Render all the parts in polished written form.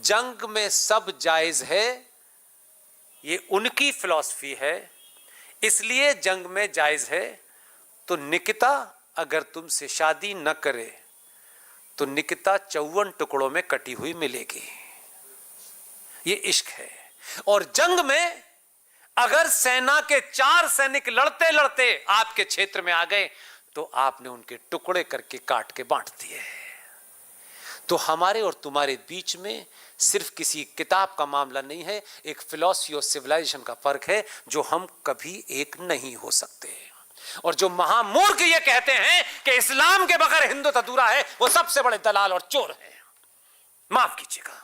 जंग में सब जायज है, ये उनकी फिलॉसफी है, इसलिए जंग में जायज है। तो निकिता अगर तुमसे शादी न करे तो निकिता 54 टुकड़ों में कटी हुई मिलेगी। ये इश्क है। और जंग में अगर सेना के 4 सैनिक लड़ते लड़ते आपके क्षेत्र में आ गए तो आपने उनके टुकड़े करके काट के बांट दिए। तो हमारे और तुम्हारे बीच में सिर्फ किसी किताब का मामला नहीं है, एक फिलॉसफी और सिविलाइजेशन का फर्क है जो हम कभी एक नहीं हो सकते। और जो महामूर्ख ये कहते हैं कि इस्लाम के बगैर हिंदुत्व अधूरा है, वो सबसे बड़े दलाल और चोर हैं। माफ कीजिएगा।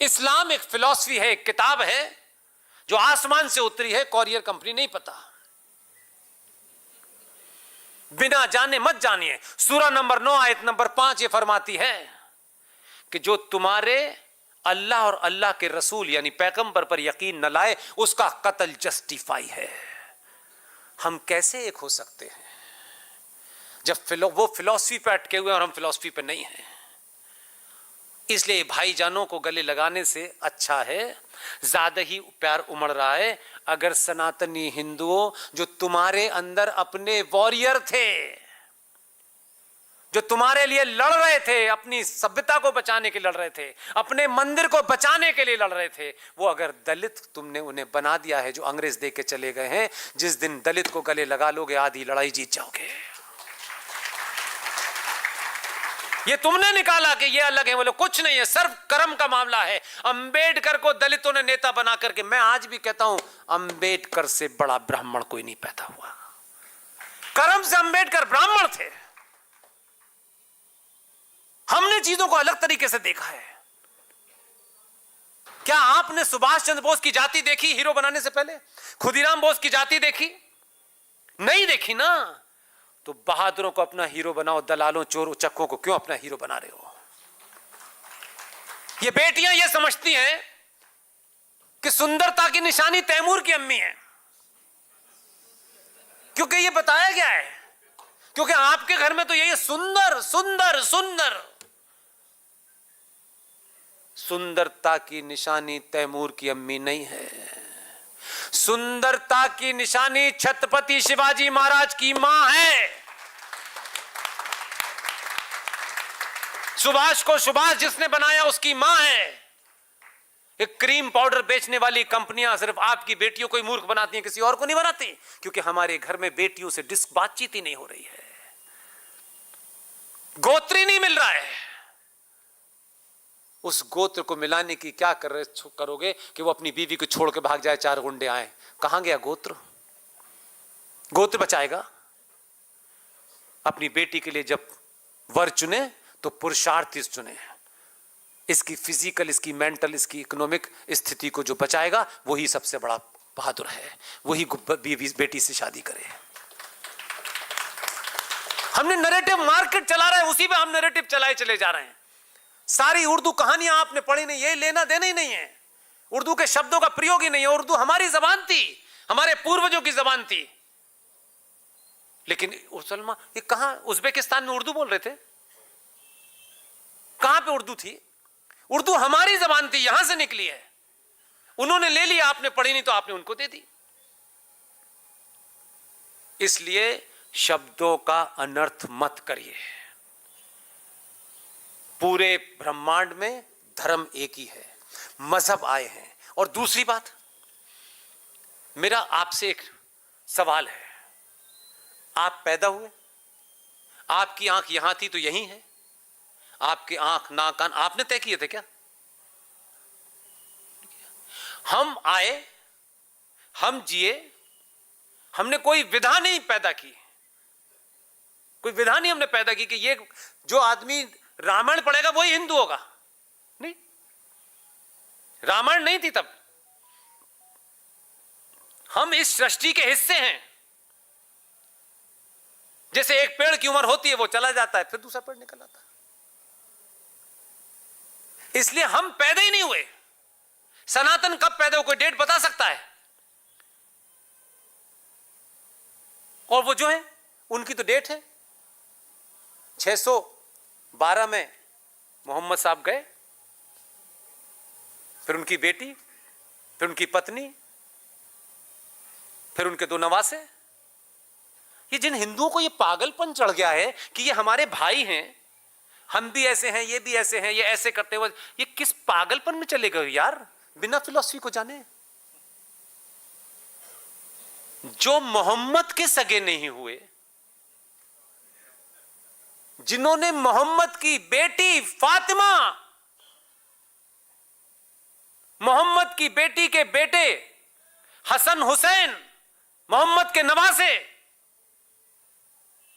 इस्लाम एक फिलॉसफी है, एक किताब है जो आसमान से उतरी है, कॉरियर कंपनी नहीं पता। बिना जाने मत जानिए। सूरा नंबर 9 आयत नंबर 5 ये फरमाती है कि जो तुम्हारे अल्लाह और अल्लाह के रसूल यानी पैगंबर पर यकीन न लाए उसका कत्ल जस्टिफाई है। हम कैसे एक हो सकते हैं जब वो फिलॉसफी पे अटके हुए और हम फिलॉसफी पे नहीं हैं। इसलिए भाईजानों को गले लगाने से अच्छा है, ज्यादा ही प्यार उमड़ रहा है अगर सनातनी हिंदुओं जो तुम्हारे अंदर अपने वॉरियर थे, जो तुम्हारे लिए लड़ रहे थे, अपनी सभ्यता को बचाने के लिए लड़ रहे थे, अपने मंदिर को बचाने के लिए लड़ रहे थे, वो अगर दलित तुमने उन्हें बना दिया है जो अंग्रेज दे के चले गए हैं, जिस दिन दलित को गले लगा लोगे आधी लड़ाई जीत जाओगे। ये तुमने निकाला कि ये अलग है, बोले कुछ नहीं है, सिर्फ कर्म का मामला है। अंबेडकर को दलितों ने नेता बना करके, मैं आज भी कहता हूं अंबेडकर से बड़ा ब्राह्मण कोई नहीं पैदा हुआ। कर्म से अंबेडकर ब्राह्मण थे। हमने चीजों को अलग तरीके से देखा है। क्या आपने सुभाष चंद्र बोस की जाति देखी हीरो बनाने से पहले? खुदीराम बोस की जाति देखी? नहीं देखी ना। तो बहादुरों को अपना हीरो बनाओ, दलालों चोर उचक्कों को क्यों अपना हीरो बना रहे हो? ये बेटियां ये समझती हैं कि सुंदरता की निशानी तैमूर की अम्मी है, क्योंकि ये बताया गया है, क्योंकि आपके घर में तो यही सुंदर सुंदर सुंदर। सुंदरता की निशानी तैमूर की अम्मी नहीं है। सुंदरता की निशानी छत्रपति शिवाजी महाराज की मां है। सुभाष को सुभाष जिसने बनाया उसकी मां है। एक क्रीम पाउडर बेचने वाली कंपनियां सिर्फ आपकी बेटियों को ही मूर्ख बनाती हैं, किसी और को नहीं बनाती, क्योंकि हमारे घर में बेटियों से बातचीत ही नहीं हो रही है। गोत्री नहीं मिल रहा है। उस गोत्र को मिलाने की क्या करोगे कि वो अपनी बीवी को छोड़ के भाग जाए, 4 गुंडे आए? कहां गया गोत्र? गोत्र बचाएगा? अपनी बेटी के लिए जब वर चुने तो पुरुषार्थी चुने। इसकी फिजिकल, इसकी मेंटल, इसकी इकोनॉमिक स्थिति को जो बचाएगा वही सबसे बड़ा बहादुर है। वही बीवी बेटी से शादी करे। हमने नैरेटिव मार्केट चला रहे हैं, उसी पे हम नैरेटिव चलाए चले जा रहे हैं। सारी उर्दू कहानियां आपने पढ़ी नहीं, ये लेना देना ही नहीं है। उर्दू के शब्दों का प्रयोग ही नहीं है। उर्दू हमारी जबान थी, हमारे पूर्वजों की जबान थी। लेकिन मुसलमान ये कहां, उज्बेकिस्तान में उर्दू बोल रहे थे? कहां पे उर्दू थी? उर्दू हमारी जबान थी, यहां से निकली है। उन्होंने ले लिया, आपने पढ़ी नहीं तो आपने उनको दे दी। इसलिए शब्दों का अनर्थ मत करिए। पूरे ब्रह्मांड में धर्म एक ही है, मजहब आए हैं। और दूसरी बात, मेरा आपसे एक सवाल है। आप पैदा हुए, आपकी आंख यहां थी तो यहीं है। आपकी आंख, नाक, कान आपने तय किए थे क्या? हम आए, हम जिए, हमने कोई विधा नहीं पैदा की। कोई विधा नहीं हमने पैदा की कि ये जो आदमी रामायण पढ़ेगा वही हिंदू होगा। नहीं, रामायण नहीं थी तब। हम इस सृष्टि के हिस्से हैं। जैसे एक पेड़ की उम्र होती है, वो चला जाता है, फिर दूसरा पेड़ निकल आता है। इसलिए हम पैदा ही नहीं हुए। सनातन कब पैदा हुआ, कोई डेट बता सकता है? और वो जो है उनकी तो डेट है 612 में मोहम्मद साहब गए, फिर उनकी बेटी, फिर उनकी पत्नी, फिर उनके 2 नवासे। ये जिन हिंदुओं को ये पागलपन चढ़ गया है कि ये हमारे भाई हैं, हम भी ऐसे हैं, ये भी ऐसे हैं, ये ऐसे करते हुए, ये किस पागलपन में चले गए यार, बिना फिलॉसफी को जाने। जो मोहम्मद के सगे नहीं हुए, जिन्होंने मोहम्मद की बेटी फातिमा, मोहम्मद की बेटी के बेटे हसन हुसैन, मोहम्मद के नवासे,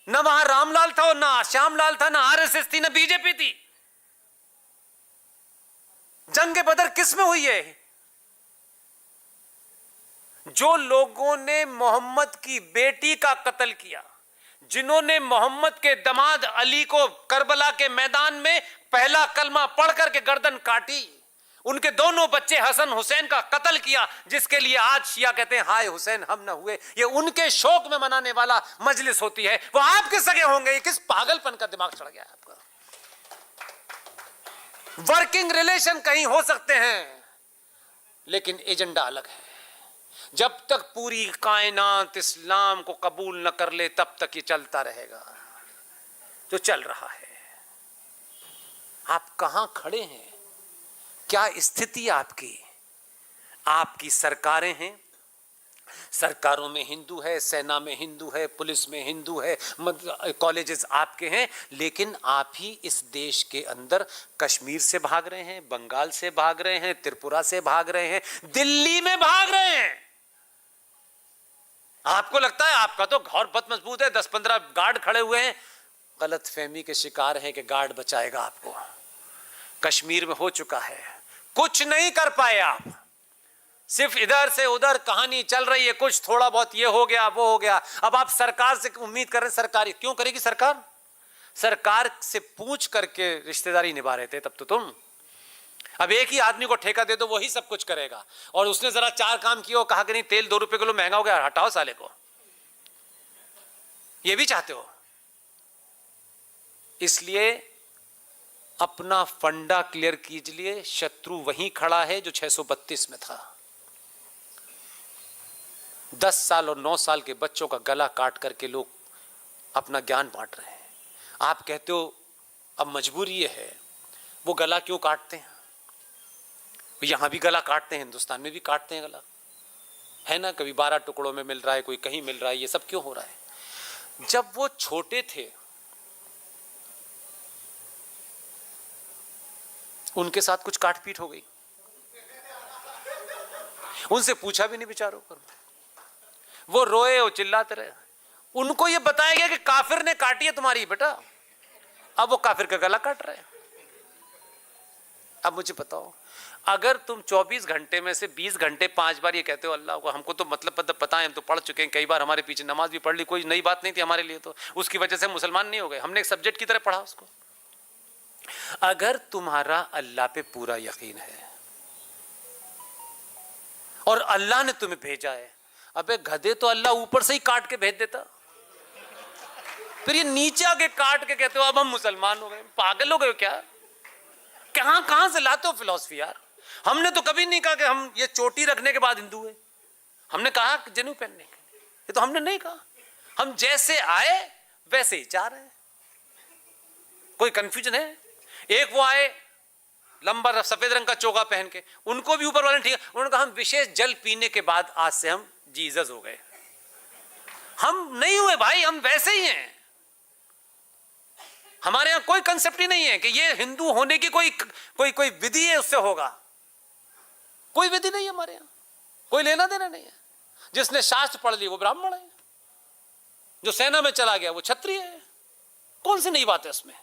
न वहां रामलाल था और ना श्यामलाल था, ना आरएसएस थी, ना बीजेपी थी। जंग बदर किस में हुई है? जो लोगों ने मोहम्मद की बेटी का कत्ल किया, जिन्होंने मोहम्मद के दामाद अली को करबला के मैदान में पहला कलमा पढ़कर के गर्दन काटी, उनके दोनों बच्चे हसन हुसैन का कत्ल किया, जिसके लिए आज शिया कहते हैं हाय हुसैन हम ना हुए, ये उनके शोक में मनाने वाला मजलिस होती है, वो आपके सगे होंगे। ये किस पागलपन का दिमाग चढ़ गया है आपका? वर्किंग रिलेशन कहीं हो सकते हैं, लेकिन एजेंडा अलग है। जब तक पूरी कायनात इस्लाम को कबूल न कर ले, तब तक ये चलता रहेगा जो चल रहा है। आप कहां खड़े हैं? क्या स्थिति आपकी? आपकी सरकारें हैं, सरकारों में हिंदू है, सेना में हिंदू है, पुलिस में हिंदू है, कॉलेजेस आपके हैं, लेकिन आप ही इस देश के अंदर कश्मीर से भाग रहे हैं, बंगाल से भाग रहे हैं, त्रिपुरा से भाग रहे हैं, दिल्ली में भाग रहे हैं। आपको लगता है आपका तो घर बहुत मजबूत है, 10-15 गार्ड खड़े हुए हैं। गलत फहमी के शिकार हैं कि गार्ड बचाएगा आपको। कश्मीर में हो चुका है, कुछ नहीं कर पाए आप, सिर्फ इधर से उधर कहानी चल रही है, कुछ थोड़ा बहुत ये हो गया वो हो गया। अब आप सरकार से उम्मीद कर रहे हैं, सरकार क्यों करेगी? सरकार सरकार से पूछ करके रिश्तेदारी निभा रहे थे तब तो तुम। अब एक ही आदमी को ठेका दे दो, वही सब कुछ करेगा, और उसने जरा 4 काम किए और कहा कि नहीं तेल 2 रुपए किलो महंगा हो गया, हटाओ साले को। ये भी चाहते हो? इसलिए अपना फंडा क्लियर कीजिए। शत्रु वहीं खड़ा है जो 632 में था। 10 साल और 9 साल के बच्चों का गला काट करके लोग अपना ज्ञान बांट रहे हैं। आप कहते हो अब मजबूरी ये है, वो गला क्यों काटते हैं? यहां भी गला काटते हैं, हिंदुस्तान में भी काटते हैं गला, है ना? कभी 12 टुकड़ों में मिल रहा है, कोई कहीं मिल रहा है, ये सब क्यों हो रहा है? जब वो छोटे थे उनके साथ कुछ काटपीट हो गई, उनसे पूछा भी नहीं बेचारों को, वो रोए और चिल्लाते रहे। उनको ये बताया गया कि काफिर ने काटी है तुम्हारी बेटा, अब वो काफिर का गला काट रहे हैं। अब मुझे बताओ, अगर तुम 24 घंटे में से 20 घंटे 5 बार ये कहते हो अल्लाह को, हमको तो मतलब पता है, हम तो पढ़ चुके हैं, कई बार हमारे पीछे नमाज भी पढ़ ली, कोई नई बात नहीं थी हमारे लिए, तो उसकी वजह से मुसलमान नहीं हो गए, हमने एक सब्जेक्ट की तरह पढ़ा उसको। अगर तुम्हारा अल्लाह पे पूरा यकीन है और अल्लाह ने तुम्हें भेजा है, अबे गधे, तो अल्लाह ऊपर से ही काट के भेज देता, फिर ये नीचे आके काट के कहते हो अब हम मुसलमान हो गए। पागल हो गए हो क्या? कहां से लाते हो फिलॉसफी यार? हमने तो कभी नहीं कहा कि हम ये चोटी रखने के बाद हिंदू है, हमने कहा जनेऊ पहनने के, ये तो हमने नहीं कहा। हम जैसे आए वैसे ही जा रहे हैं। कोई कंफ्यूजन है? एक वो आए लंबा सफेद रंग का चोगा पहन के, उनको भी ऊपर वाले ठीक है, उन्होंने कहा हम विशेष जल पीने के बाद आज से हम जीसस हो गए। हम नहीं हुए भाई, हम वैसे ही हैं। हमारे यहां कोई कंसेप्ट ही नहीं है कि ये हिंदू होने की कोई विधि है उससे होगा, कोई विधि नहीं है हमारे यहां, कोई लेना देना नहीं है। जिसने शास्त्र पढ़ ली वो ब्राह्मण है, जो सेना में चला गया वो क्षत्रिय है। कौन सी नई बात है इसमें?